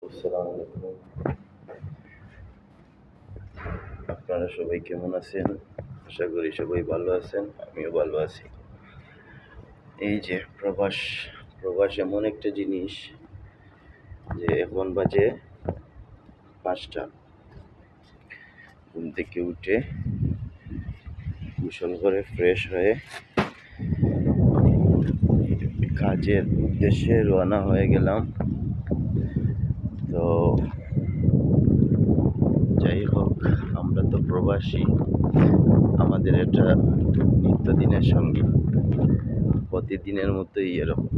আসসালামু আলাইকুম। আপনারা সবাই কেমন আছেন? আশা করি সবাই ভালো আছেন, আমিও ভালো আছি। এই যে প্রবাস এমন একটা জিনিস যে এখন বাজে 5টা। ঘুম থেকে উঠে গোসল করে ফ্রেশ হয়ে কাজের উদ্দেশ্যে রওনা হয়ে গেলাম। তো যাই হোক, আমরা তো প্রবাসী, আমাদের এটা নিত্যদিনের সঙ্গী, প্রতিদিনের মতোই এরকম।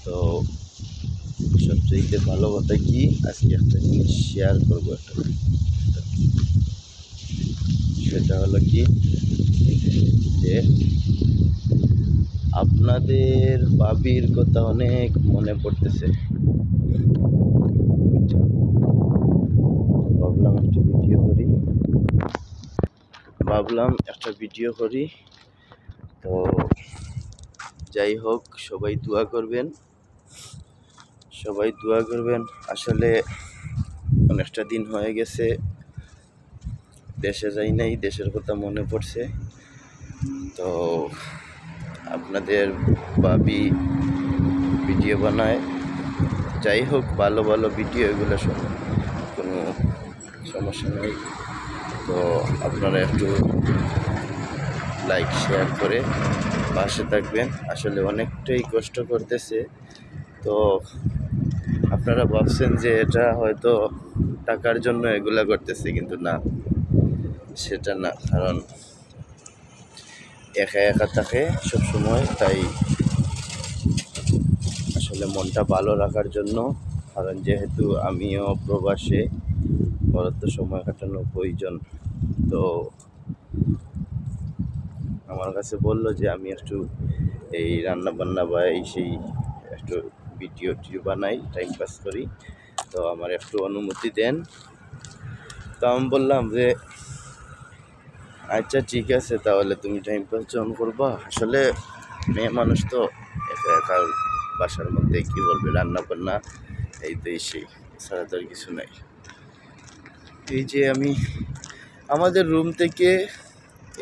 তো সবচেয়ে ভালো কথা কি, আজকে একটা জিনিস শেয়ার করবো। সেটা হলো কি যে আপনাদের বাবির কথা অনেক মনে পড়তেছে। ভাবলাম একটা ভিডিও করি। তো যাই হোক, সবাই দোয়া করবেন। আসলে অনেকটা দিন হয়ে গেছে, দেশে যাই নাই, দেশের কথা মনে পড়ছে। তো আপনাদের ভাবি ভিডিও বানায়, যাই হোক, ভালো ভালো ভিডিও, এগুলো কোনো সমস্যা নেই। তো আপনারা একটু লাইক শেয়ার করে পাশে থাকবেন। আসলে অনেকটাই কষ্ট করতেছে। তো আপনারা ভাবছেন যে এটা হয়তো টাকার জন্য এগুলা করতেছে, কিন্তু না, সেটা না। কারণ একা থাকে সবসময়, তাই আসলে মনটা ভালো রাখার জন্য। কারণ যেহেতু আমিও প্রবাসে, বড় তো সময় কাটানো প্রয়োজন। তো আমার কাছে বললো যে আমি একটু এই রান্না বান্না বা এই সেই একটু ভিডিও বানাই, টাইম পাস করি। তো আমার একটু অনুমতি দেন। তো আমি বললাম যে আচ্ছা ঠিক আছে, তাহলে তুমি টাইম পাস যখন করবা। আসলে মেয়ে মানুষ তো একা বাসার মধ্যে কী বলবে, রান্না বান্না এই তো সেই, ছাড়া তো আর কিছু নাই। এই যে আমাদের রুম থেকে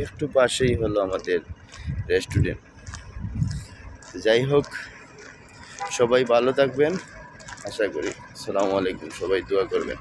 একটু পাশেই হলো আমাদের রেস্টুরেন্ট। যাই হোক, সবাই ভালো থাকবেন আশা করি। আসসালামু আলাইকুম, সবাই দোয়া করবেন।